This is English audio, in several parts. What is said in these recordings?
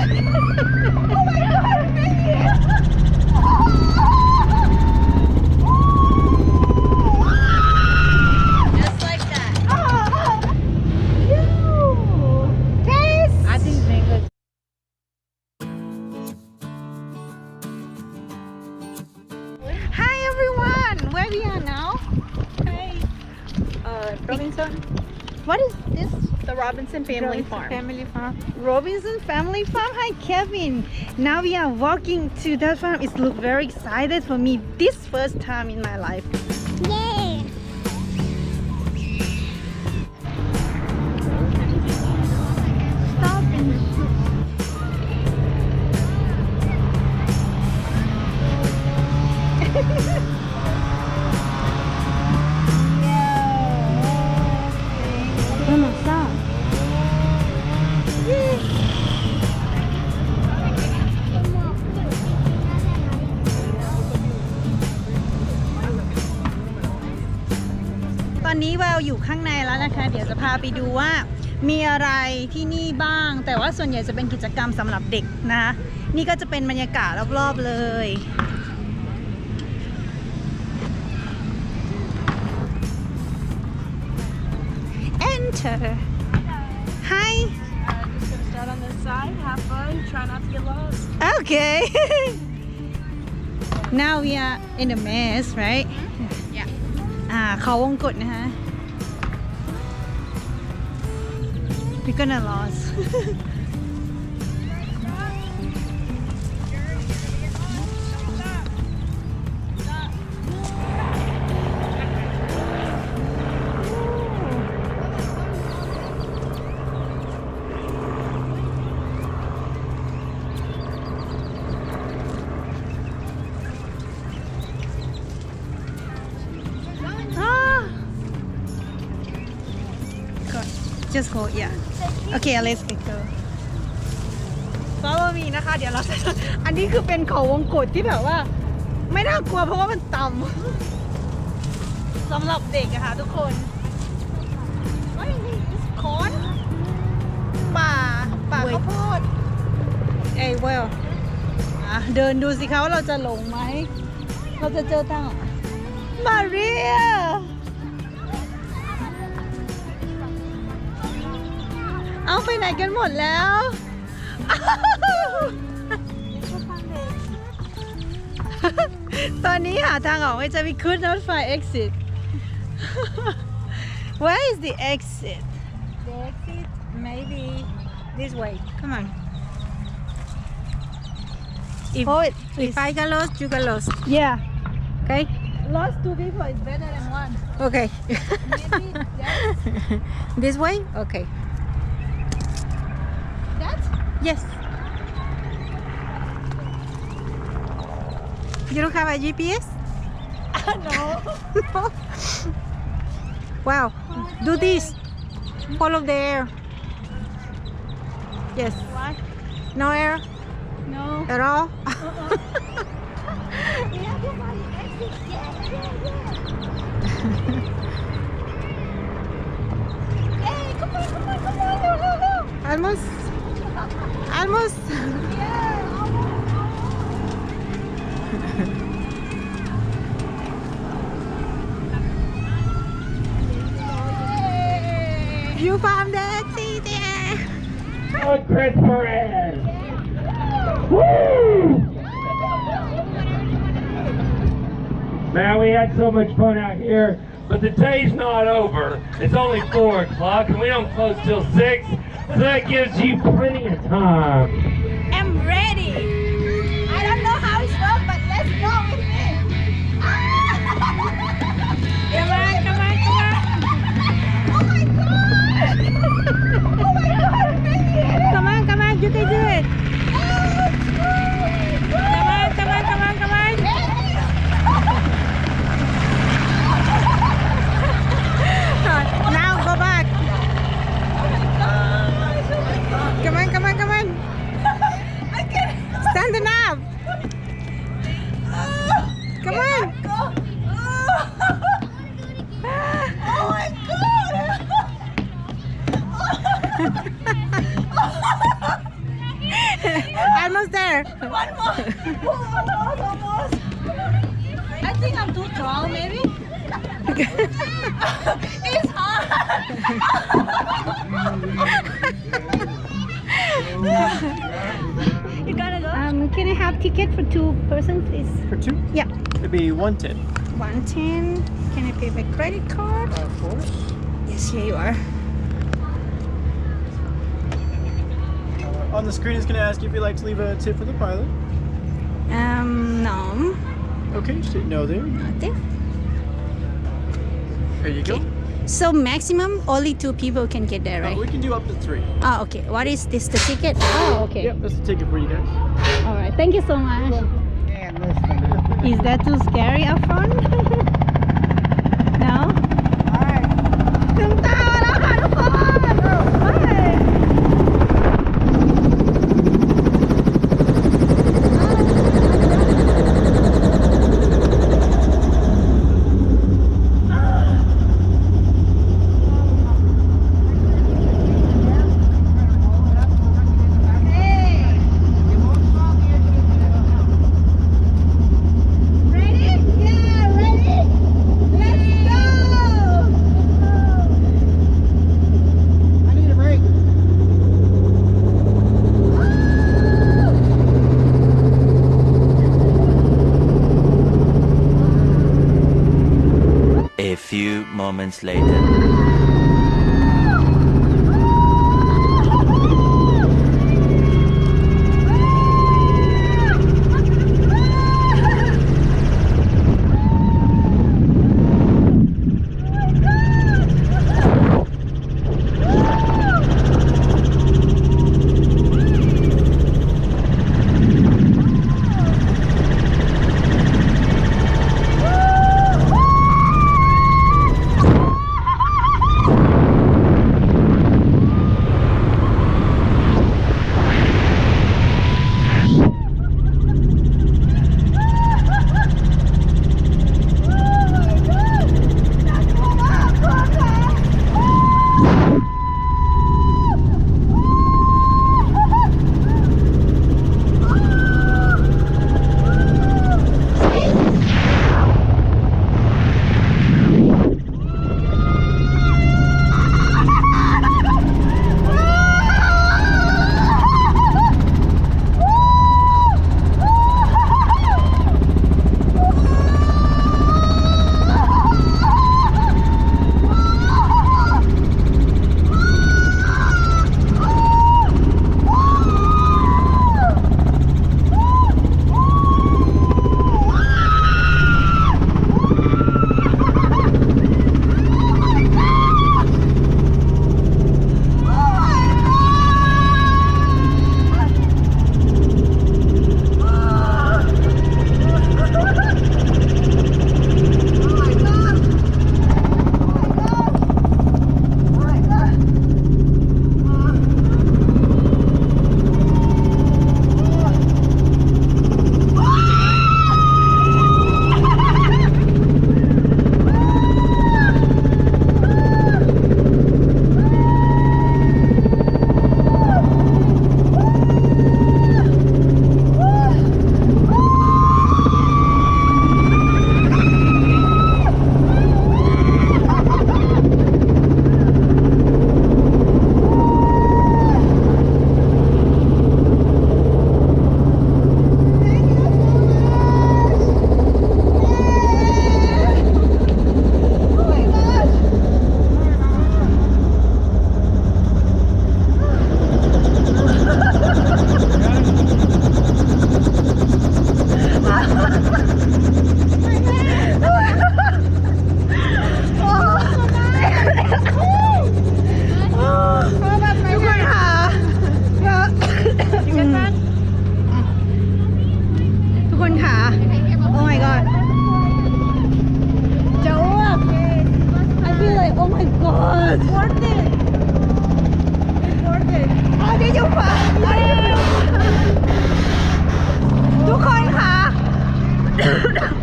Just like that. I think mango. Hi everyone, where we are now? Hey. Robinson. What is this? The Robinson Family Farm. Family Farm. Robinson Family Farm. Hi Kevin. Now we are walking to that farm. It looks very excited for me. This first time in my life. Yay! Stop and 妈妈上。ตอนนี้แววอยู่ข้างในแล้วนะคะ เดี๋ยวจะพาไปดูว่ามีอะไรที่นี่บ้าง แต่ว่าส่วนใหญ่จะเป็นกิจกรรมสำหรับเด็กนะคะนี่ก็จะเป็นบรรยากาศรอบๆเลย Enter. Hi. Just gonna start on this side. Have fun. Try not to get lost. Okay. Now we are in the maze, right? Yeah. เขาวงกตนะคะ We're gonna lose. Just go, yeah. Okay, let's go. Follow me นะคะ เดี๋ยวเราจะอันนี้คือเป็นเขาวงกตที่แบบว่าไม่น่ากลัวเพราะว่ามันต่ำสำหรับเด็กอะค่ะทุกคนเฮ้ยนี่คอนป่าข้าวโพดเอ้ยเวลเดินดูสิคะว่าเราจะหลงไหมเราจะเจอทางมาเรียเอาไปไหนกันหมดแล้ว ตอนนี้หาทางออกไม่เจอ we could not find exit where is the exit The exit maybe this way. come on If I get lost, you get lost. yeah Okay? lost two people is better than one Okay. maybe that's This way? Okay. Yes. You don't have a GPS? no Wow. Do this. Follow the air. Yes. what No air no at all? we have to find the exit hey come on go Almost. Almost. yeah almost You found the exit there. Oh, Chris Perez! Woo! Man, we had so much fun out here, but the day's not over. It's only 4 o'clock, and we don't close till 6, so that gives you plenty of time. I'm ready. I don't know how it's work, but let's go with me. Come on, come on, come on. Oh my god! Oh my god! Come on, come on. You can do it. Come on, come on, come on, come on. Now go back. Come on, come on, come on. I can't. Stand up. Come on. Oh my god! almost there. One more. Almost. I think I'm too tall, maybe. It's hard. You gotta go. Can I have ticket for 2 person, please? For 2? Yeah. It'd be 110. 110. Can I pay by credit card? Of course. Yes, here you are. On the screen, it's going to ask you if you'd like to leave a tip for the pilot. No. Okay, just hit no there. Nothing. There you go. So maximum only 2 people can get there, right? We can do up to 3. Oh, okay. What is this? The ticket? Oh, okay. Yep, that's the ticket for you guys. All right. Thank you so much. Is that too scary up front? No? Alright. ถึงตาแล้วค่ะทุกคนไป A few moments later.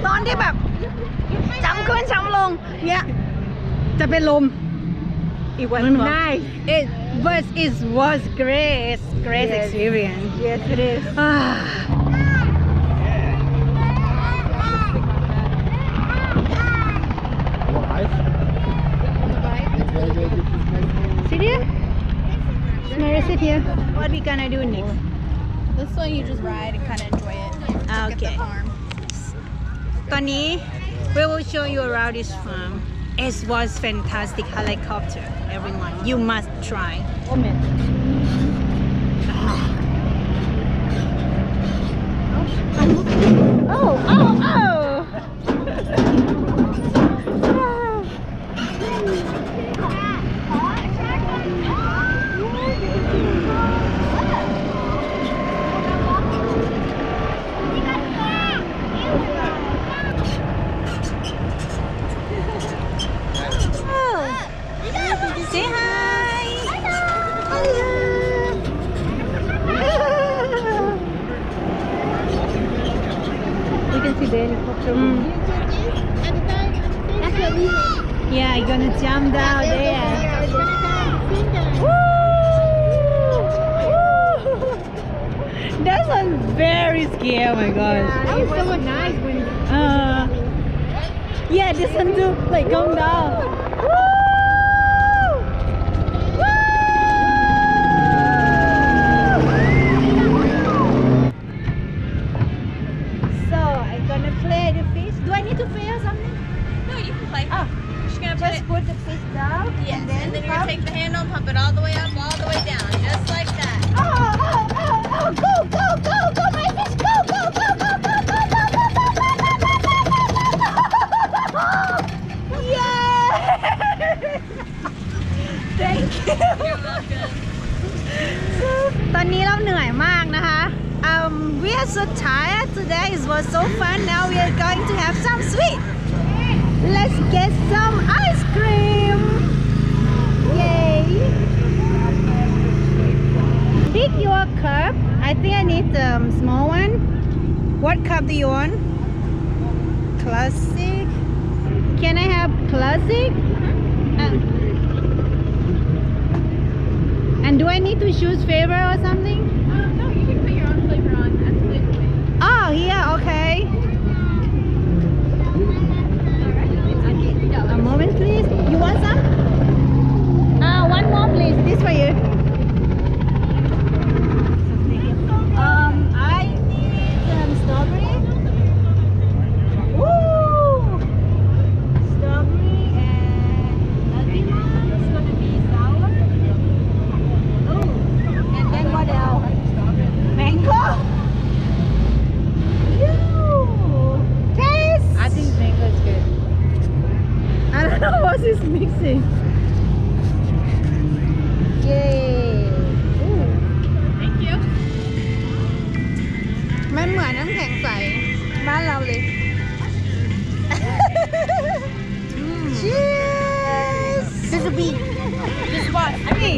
ตอนที่แบบจำขึ้นจำลงเนี่ยจะเป็นลม It was nice. It was great. Great experience. Yes, it is. Sit here. Mary, sit here. What we gonna do next? This one you just ride and kind of enjoy it. Look at the Okay. farm. ตอนนี้ we will show you around this farm. It was fantastic helicopter. Everyone, you must try. Oh! Say hi! Hello! You can see the helicopter. Yeah, you're gonna jump down there. That was very scary, oh my gosh. That was so nice when yeah, this one too, like come down. So I'm gonna play the fish. Do I need to play or something? No, you can play. Oh, Just gonna put just it. put the fish down. Yes, and then you're pump. gonna take the handle and pump it all the way up, all the way down, just like that. Oh, go, go, go, go, my fish, go, go, go, go, go, go, go, go, go, go, go. Yeah! Thank you. You're welcome. ตอนนี้เราเหนื่อยมากนะคะ we are so tired today. It was so fun. Now we are going to have some sweet. Let's get some ice cream. Yay! Pick your cup. I think I need the small one. What cup do you want? Classic. Can I have classic? And do I need to choose flavor or something? No, you can put your own flavor on. That's the Oh, yeah, okay. A moment, please. You want some? One more, please. This for you. I need strawberry. Woo! Strawberry and another one is gonna be sour. Oh, and then what else? Mango. Taste. I think mango is good. I don't know what is mixing. Yay. Ooh. Thank you. มันเหมือนน้ำแข็งใสบ้านเราเลย Cheers. This is a bee. Just watch. Hey.